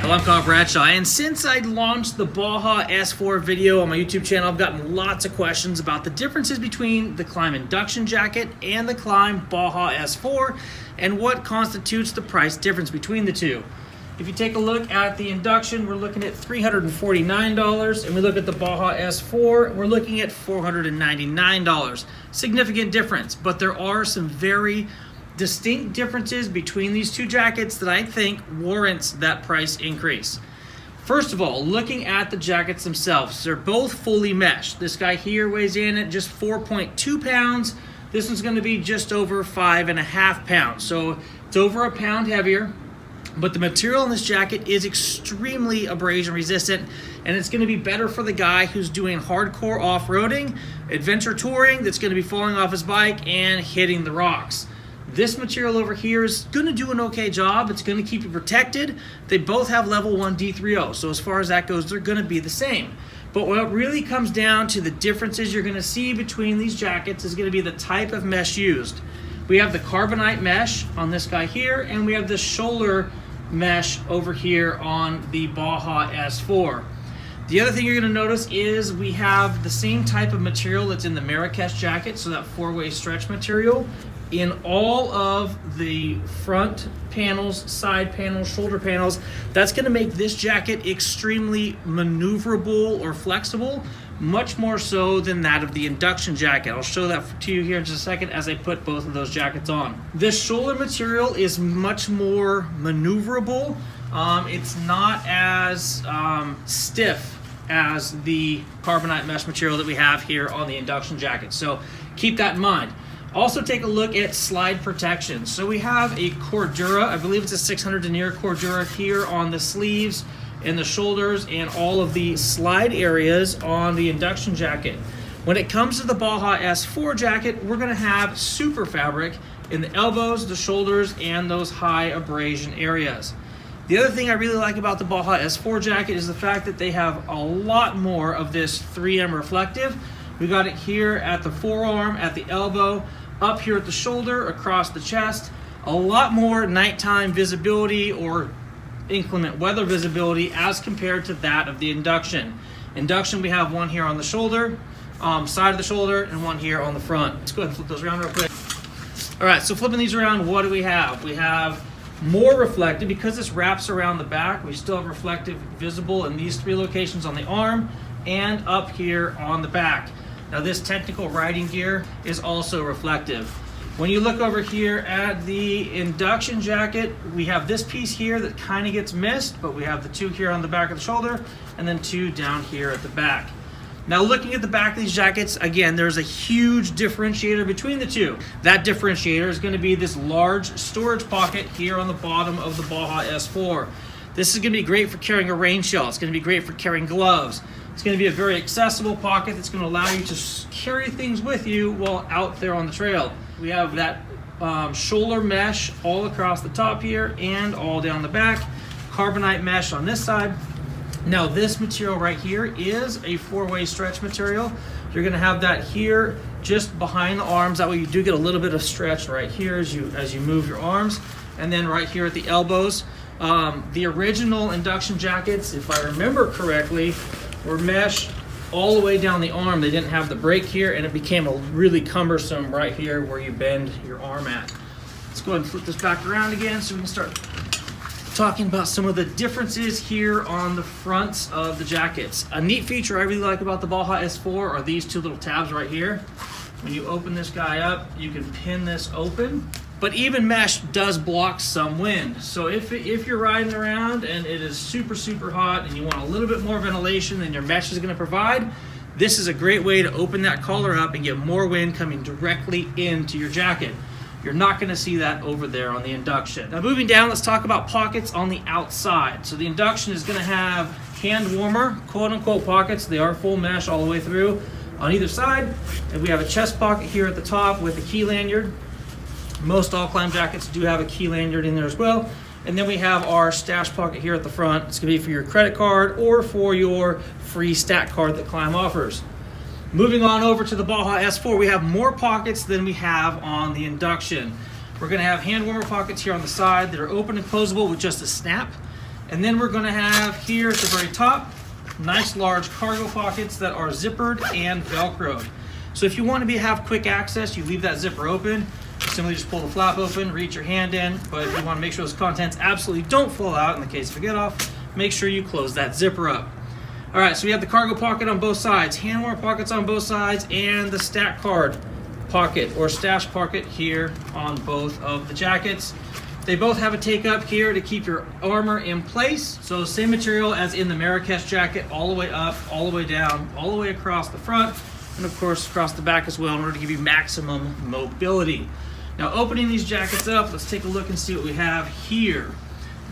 Hello, I'm Kyle Bradshaw, and since I launched the Baja S4 video on my YouTube channel, I've gotten lots of questions about the differences between the Klim Induction Jacket and the Klim Baja S4 and what constitutes the price difference between the two. If you take a look at the Induction, we're looking at $349, and we look at the Baja S4, we're looking at $499. Significant difference, but there are some very distinct differences between these two jackets that I think warrants that price increase. First of all, looking at the jackets themselves, they're both fully mesh. This guy here weighs in at just 4.2 pounds. This one's gonna be just over 5.5 pounds. So it's over a pound heavier, but the material in this jacket is extremely abrasion resistant, and it's gonna be better for the guy who's doing hardcore off-roading, adventure touring, that's gonna be falling off his bike and hitting the rocks. This material over here is going to do an okay job. It's going to keep you protected. They both have level 1 D3O, so as far as that goes, they're going to be the same. But what really comes down to the differences you're going to see between these jackets is going to be the type of mesh used. We have the carbonite mesh on this guy here, and we have the shoulder mesh over here on the Baja S4. The other thing you're going to notice is we have the same type of material that's in the Marrakesh jacket, so that 4-way stretch material, in all of the front panels, side panels, shoulder panels. That's going to make this jacket extremely maneuverable or flexible, much more so than that of the Induction jacket. I'll show that to you here in just a second as I put both of those jackets on. This shoulder material is much more maneuverable. It's not as stiff as the carbonite mesh material that we have here on the Induction jacket. So keep that in mind. Also take a look at slide protection. So we have a Cordura, I believe it's a 600 denier Cordura here on the sleeves and the shoulders and all of the slide areas on the Induction jacket. When it comes to the Baja S4 jacket, we're gonna have super fabric in the elbows, the shoulders, and those high abrasion areas. The other thing I really like about the Baja S4 jacket is the fact that they have a lot more of this 3M reflective. We got it here at the forearm, at the elbow, up here at the shoulder, across the chest. A lot more nighttime visibility or inclement weather visibility as compared to that of the Induction. Induction, we have one here on the shoulder, side of the shoulder, and one here on the front. Let's go ahead and flip those around real quick. All right, so flipping these around, what do we have? We have more reflective. Because this wraps around the back, we still have reflective visible in these 3 locations on the arm and up here on the back. Now this technical riding gear is also reflective. When you look over here at the Induction jacket, we have this piece here that kind of gets missed, but we have the 2 here on the back of the shoulder and then 2 down here at the back. Now looking at the back of these jackets, again, there's a huge differentiator between the two. That differentiator is going to be this large storage pocket here on the bottom of the Baja S4. This is going to be great for carrying a rain shell. It's going to be great for carrying gloves. It's going to be a very accessible pocket that's going to allow you to carry things with you while out there on the trail. We have that shoulder mesh all across the top here and all down the back. Carbonite mesh on this side. Now this material right here is a 4-way stretch material. You're going to have that here just behind the arms. That way you do get a little bit of stretch right here as you move your arms. And then right here at the elbows. The original Induction jackets, if I remember correctly, were mesh all the way down the arm. They didn't have the break here, and it became a really cumbersome right here where you bend your arm at. Let's go ahead and flip this back around again so we can start talking about some of the differences here on the fronts of the jackets. A neat feature I really like about the Baja S4 are these 2 little tabs right here. When you open this guy up, you can pin this open. But even mesh does block some wind. So if you're riding around and it is super, super hot and you want a little bit more ventilation than your mesh is gonna provide, this is a great way to open that collar up and get more wind coming directly into your jacket. You're not gonna see that over there on the Induction. Now moving down, let's talk about pockets on the outside. So the Induction is gonna have hand warmer, quote unquote, pockets. They are full mesh all the way through on either side. And we have a chest pocket here at the top with a key lanyard. Most all Klim jackets do have a key lanyard in there as well. And then we have our stash pocket here at the front. It's gonna be for your credit card or for your free stat card that Klim offers. Moving on over to the Baja S4, we have more pockets than we have on the Induction. We're gonna have hand warmer pockets here on the side that are open and closable with just a snap. And then we're gonna have here at the very top, nice large cargo pockets that are zippered and Velcroed. So if you want to have quick access, you leave that zipper open. You simply just pull the flap open, reach your hand in, but if you want to make sure those contents absolutely don't fall out in the case of a get off, make sure you close that zipper up. All right, so we have the cargo pocket on both sides, hand warmer pockets on both sides, and the stack card pocket or stash pocket here on both of the jackets. They both have a take up here to keep your armor in place. So same material as in the Marrakesh jacket, all the way up, all the way down, all the way across the front, and of course across the back as well in order to give you maximum mobility. Now opening these jackets up, let's take a look and see what we have here.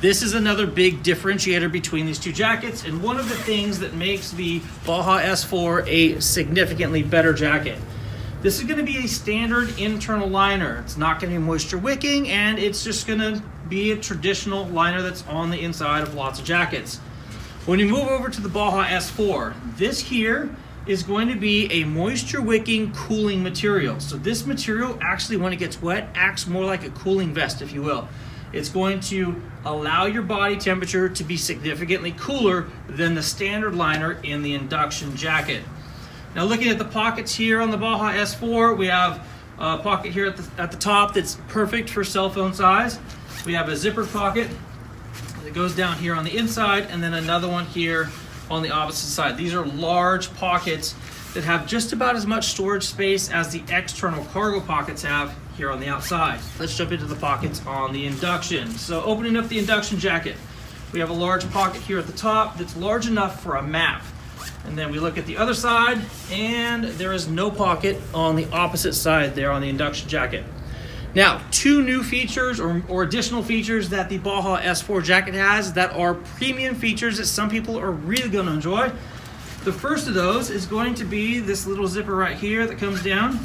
This is another big differentiator between these two jackets, and one of the things that makes the Baja S4 a significantly better jacket. This is going to be a standard internal liner. It's not going to be moisture wicking, and it's just going to be a traditional liner that's on the inside of lots of jackets. When you move over to the Baja S4, this here is going to be a moisture wicking cooling material. So this material actually, when it gets wet, acts more like a cooling vest, if you will. It's going to allow your body temperature to be significantly cooler than the standard liner in the induction jacket. Now looking at the pockets here on the Baja S4, we have a pocket here at the top that's perfect for cell phone size. We have a zipper pocket that goes down here on the inside, and then another one here on the opposite side. These are large pockets that have just about as much storage space as the external cargo pockets have here on the outside. Let's jump into the pockets on the induction. So opening up the induction jacket, we have a large pocket here at the top that's large enough for a map. And then we look at the other side, and there is no pocket on the opposite side there on the induction jacket. Now, two new features or additional features that the Baja S4 jacket has that are premium features that some people are really going to enjoy. The first of those is going to be this little zipper right here that comes down.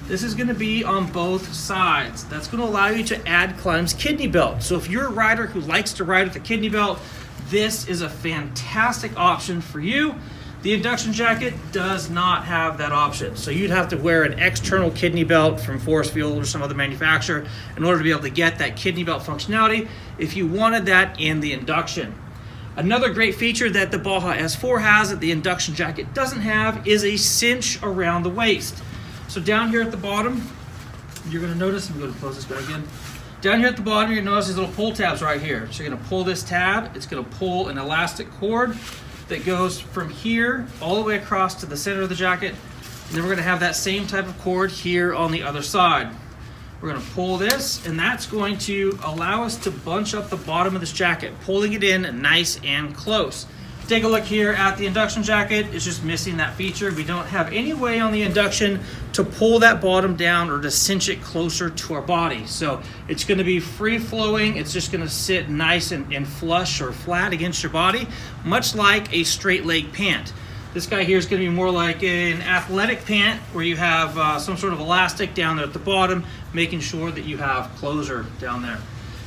This is going to be on both sides. That's going to allow you to add Klim's kidney belt. So if you're a rider who likes to ride with a kidney belt, this is a fantastic option for you. The induction jacket does not have that option. So you'd have to wear an external kidney belt from Forest Field or some other manufacturer in order to be able to get that kidney belt functionality if you wanted that in the induction. Another great feature that the Baja S4 has that the induction jacket doesn't have is a cinch around the waist. So down here at the bottom, you're gonna notice, I'm gonna close this back in. Down here at the bottom, you're gonna notice these little pull tabs right here. So you're gonna pull this tab, it's gonna pull an elastic cord that goes from here all the way across to the center of the jacket. And then we're gonna have that same type of cord here on the other side. We're gonna pull this, and that's going to allow us to bunch up the bottom of this jacket, pulling it in nice and close. Take a look here at the induction jacket. It's just missing that feature. We don't have any way on the induction to pull that bottom down or to cinch it closer to our body. So it's gonna be free flowing. It's just gonna sit nice and flush or flat against your body, much like a straight leg pant. This guy here is gonna be more like an athletic pant where you have some sort of elastic down there at the bottom, making sure that you have closure down there.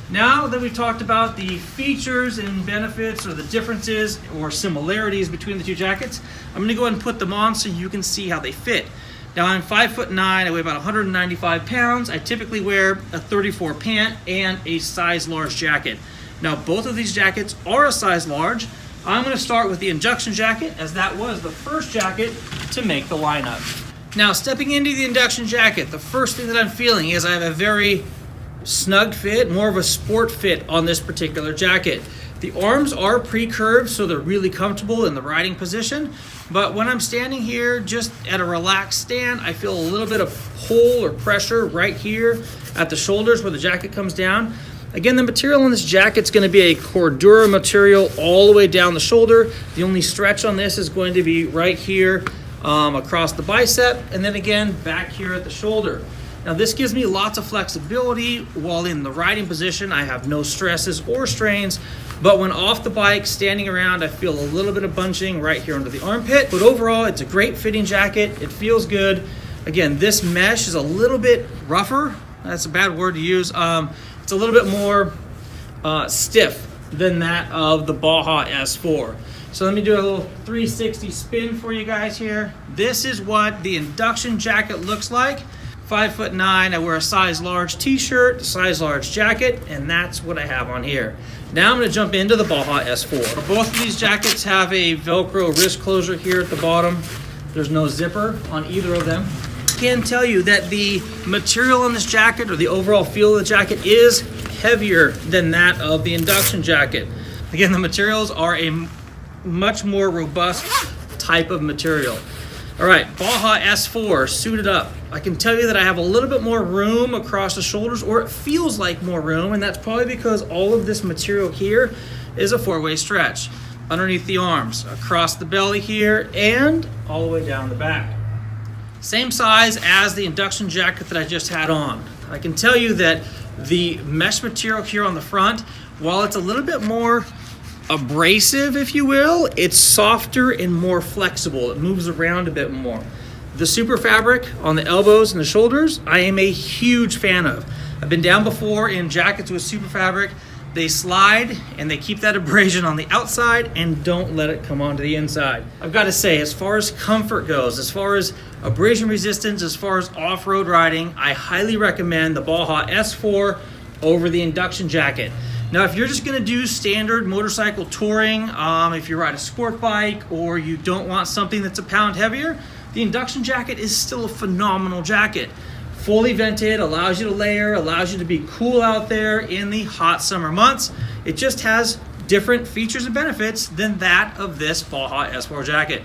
Now that we've talked about the features and benefits or the differences or similarities between the two jackets, I'm gonna go ahead and put them on so you can see how they fit. Now I'm 5'9", I weigh about 195 pounds. I typically wear a 34 pant and a size large jacket. Now both of these jackets are a size large. I'm gonna start with the induction jacket as that was the first jacket to make the lineup. Now stepping into the induction jacket, the first thing that I'm feeling is I have a very snug fit, more of a sport fit on this particular jacket. The arms are pre-curved, so they're really comfortable in the riding position. But when I'm standing here just at a relaxed stand, I feel a little bit of pull or pressure right here at the shoulders where the jacket comes down. Again, the material on this jacket is going to be a Cordura material all the way down the shoulder. The only stretch on this is going to be right here across the bicep, and then again back here at the shoulder. Now this gives me lots of flexibility while in the riding position. I have no stresses or strains, but when off the bike, standing around, I feel a little bit of bunching right here under the armpit. But overall, it's a great fitting jacket. It feels good. Again, this mesh is a little bit rougher. That's a bad word to use. It's a little bit more stiff than that of the Baja S4. So let me do a little 360 spin for you guys here. This is what the induction jacket looks like. 5'9". I wear a size large t-shirt, size large jacket, and that's what I have on here. Now I'm going to jump into the Baja S4. Both of these jackets have a Velcro wrist closure here at the bottom. There's no zipper on either of them. I can tell you that the material on this jacket, or the overall feel of the jacket, is heavier than that of the induction jacket. Again, the materials are a much more robust type of material. All right, Baja S4, suited up. I can tell you that I have a little bit more room across the shoulders, or it feels like more room, and that's probably because all of this material here is a four-way stretch. Underneath the arms, across the belly here, and all the way down the back. Same size as the induction jacket that I just had on. I can tell you that the mesh material here on the front, while it's a little bit more abrasive, if you will, it's softer and more flexible. It moves around a bit more. The super fabric on the elbows and the shoulders, I am a huge fan of. I've been down before in jackets with super fabric. They slide and they keep that abrasion on the outside and don't let it come onto the inside. I've got to say, as far as comfort goes, as far as abrasion resistance, as far as off-road riding, I highly recommend the Baja S4 over the induction jacket. Now, if you're just going to do standard motorcycle touring, if you ride a sport bike or you don't want something that's a pound heavier, the induction jacket is still a phenomenal jacket. Fully vented, allows you to layer, allows you to be cool out there in the hot summer months. It just has different features and benefits than that of this Baja S4 jacket.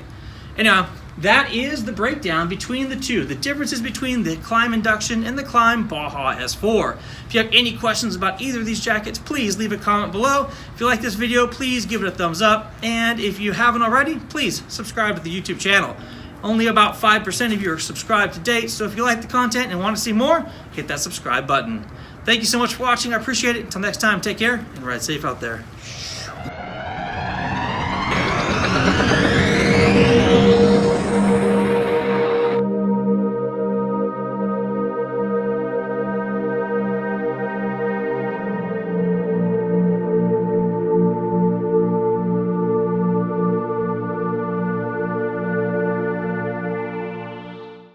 Anyhow, that is the breakdown between the two, the differences between the Klim Induction and the Klim Baja S4. If you have any questions about either of these jackets, please leave a comment below. If you like this video, please give it a thumbs up. And if you haven't already, please subscribe to the YouTube channel. Only about 5% of you are subscribed to date, so if you like the content and want to see more, hit that subscribe button. Thank you so much for watching. I appreciate it. Until next time, take care and ride safe out there.